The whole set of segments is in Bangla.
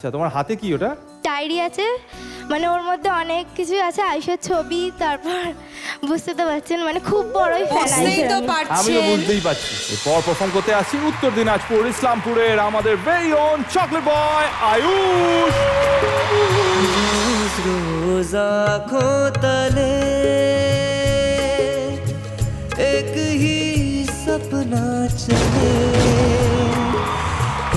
আচ্ছা, তোমার হাতে কি ওটা? ডায়েরি আছে, মানে ওর মধ্যে অনেক কিছু আছে, আয়ুষের ছবি, তারপর বুঝতে তো পারছেন মানে খুব বড়ই ফ্যান বুঝতেই তো আমি তো পারছেন। বুঝতেই পারছি। এরপর পারফর্ম করতে আসছি উত্তর দিনাজপুর ইসলামপুরের আমাদের very own chocolate boy Ayush. रोज आँखों तले एक ही सपना चले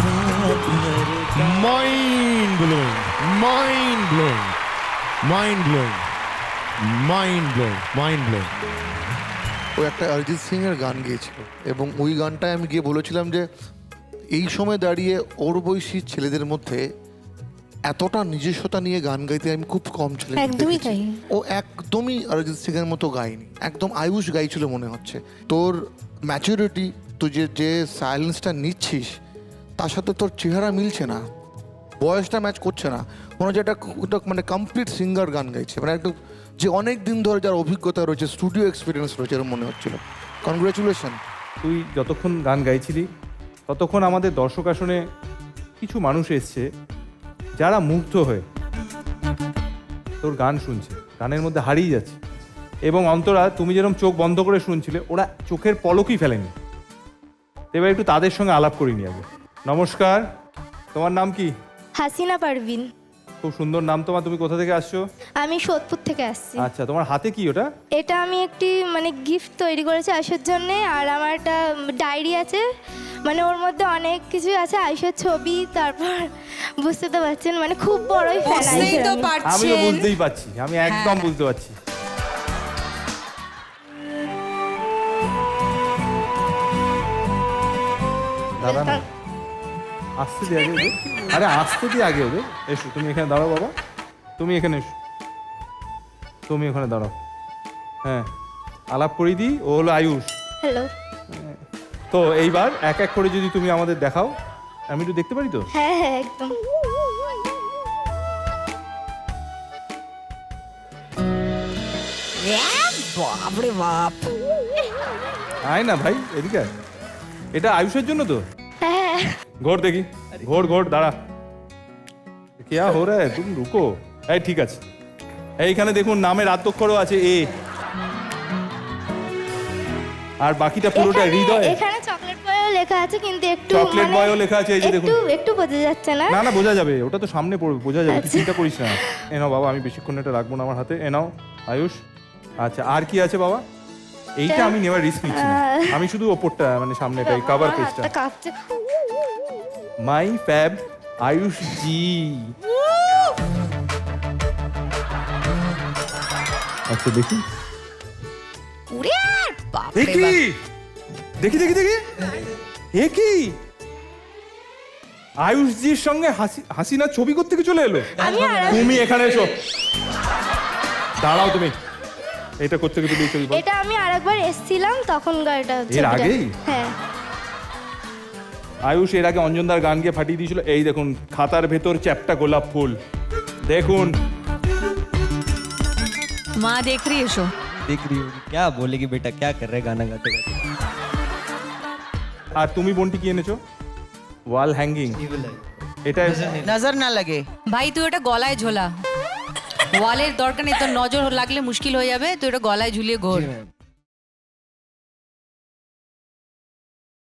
रात भर का Mind blowing, mind blowing, mind blowing, mind blowing, mind blowing. ও একটা অরিজিৎ সিং এর গান গেয়েছিল এবং ওই গানটায় আমি গিয়ে বলেছিলাম যে এই সময় দাঁড়িয়ে ওর বয়সী ছেলেদের মধ্যে এতটা নিজস্বতা নিয়ে গান গাইতে আমি খুব কম ছেলে একদমই তাই। ও একদমই অরিজিৎ সিং এর মতো গায়নি, একদম আয়ুষ গাইছিল মনে হচ্ছে। তোর ম্যাচুরিটি, তুই যে সাইলেন্সটা নিচ্ছিস তার সাথে তোর চেহারা মিলছে না, বয়সটা ম্যাচ করছে না, মনে হচ্ছে একটা মানে কমপ্লিট সিঙ্গার গান গাইছে, মানে একদম যে অনেক দিন ধরে যার অভিজ্ঞতা রয়েছে, স্টুডিও এক্সপিরিয়েন্স রয়েছে এরকম মনে হচ্ছিল। কনগ্রাচুলেশন। তুই যতক্ষণ গান গাইছিলি ততক্ষণ আমাদের দর্শক আসনে কিছু মানুষ এসছে যারা মুগ্ধ হয়ে তোর গান শুনছে, গানের মধ্যে হারিয়ে যাচ্ছে। এবং অন্তরা, তুমি যেরকম চোখ বন্ধ করে শুনছিলে, ওরা চোখের পলকই ফেলেনি। এবার একটু তাদের সঙ্গে আলাপ করিনি আগে। নমস্কার, তোমার নাম কি? হাসিনা পারভিন। খুব সুন্দর নাম তোমার। তুমি কোথা থেকে আসছো? আমি সোদপুর থেকে আসছি। আচ্ছা, তোমার হাতে কি ওটা? এটা আমি একটি মানে গিফট তৈরি করেছি আয়ুষের জন্য, আর আমার একটা ডায়েরি আছে, মানে ওর মধ্যে অনেক কিছু আছে, আয়ুষের ছবি, তারপর বুঝতে তো পারছেন মানে খুব বড়ই ফ্যান বুঝতেই তো আমি তো পারছেন। বুঝতেই পারছি, আমি একদম বুঝতে পারছি। দাদা না, আসতে দিয়ে আগে ওদের। আরে আসতে দিয়ে আগে ওদের। এসো, তুমি এখানে দাঁড়াও বাবা, তুমি এখানে এসো, তুমি ওখানে দাঁড়াও। হ্যাঁ, আলাপ করিয়ে দিই। ও হলো আয়ুষ। হ্যালো। তো এইবার এক এক করে যদি তুমি আমাদের দেখাও, আমি একটু দেখতে পারি তো? হ্যাঁ হ্যাঁ একদম। বাপরে বাপ, আয় না ভাই, এদিকে আয়। এটা আয়ুষের জন্য তো? হ্যাঁ। ঘোর দেখি, ঘোর ঘোর, দাঁড়া। क्या हो रहा है, तुम रुको। এই ঠিক আছে, এইখানে দেখুন নামের আদ্যক্ষরও আছে এ, আর বাকিটা পুরোটা হৃদয়। এখানে চকলেট বয়ও লেখা আছে, কিন্তু একটু চকলেট মানে বয়ও লেখা আছে, এই যে দেখুন। একটু বোঝা যাচ্ছে না। না না, বোঝা যাবে, ওটা তো সামনে পড়বে, বোঝা যাবে, তুই আচ্ছা। চিন্তা করিস না। এ নাও বাবা, আমি বেশিক্ষণ এটা রাখবো না আমার হাতে। এ নাও আয়ুষ। আচ্ছা, আর কি আছে বাবা? এইটা আমি নেওয়ার রিস্ক নিচ্ছি না, আমি শুধু ওপরটা মানে সামনেটা, এই কভার পেজটা। হাতটা কাঁপছে খুব। মাই ফ্যাব আয়ুষ জি। আচ্ছা দেখি উরে বাপরে দেখি বাপ। দেখি দেখি দেখি, এ কি আয়ুষ জির সঙ্গে হাসিনা ছবি করতে কি চলে এলো? তুমি এখানে এসো, দাঁড়াও তুমি। এটা করতে কি তুমি ছবি? এটা আমি আরেকবার এসেছিলাম তখন গাড়িটা এর আগেই? হ্যাঁ। আয়ুষ এর আগে অঞ্জনদার গান গিয়ে ফাটিয়ে দিয়েছিল। এই দেখুন, খাতার ভেতর চ্যাপটা গোলাপ ফুল, দেখুন। মা দেখ रही है शो। दिख रही होगी क्या बोलेगी बेटा क्या कर रहे गाना गाते गाते আর তুমি বোনটি কি এনেছো? Wall hanging. এটা নজর না লাগে। ভাই তুই ওটা গলায় ঝোলা, ওয়ালের দরকার নেই, তোর নজর লাগলে মুশকিল হয়ে যাবে, তুই ওটা গলায় ঝুলিয়ে ঘোর।